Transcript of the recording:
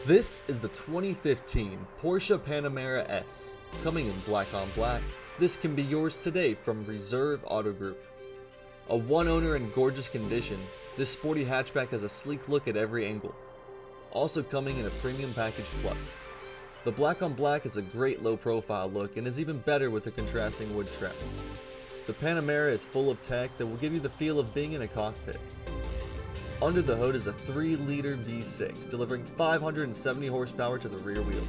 This is the 2015 Porsche Panamera S. Coming in black on black, this can be yours today from Reserve Auto Group. A one owner in gorgeous condition, this sporty hatchback has a sleek look at every angle. Also coming in a premium package plus. The black on black is a great low profile look and is even better with the contrasting wood trim. The Panamera is full of tech that will give you the feel of being in a cockpit. Under the hood is a 3-liter V6, delivering 570 horsepower to the rear wheels.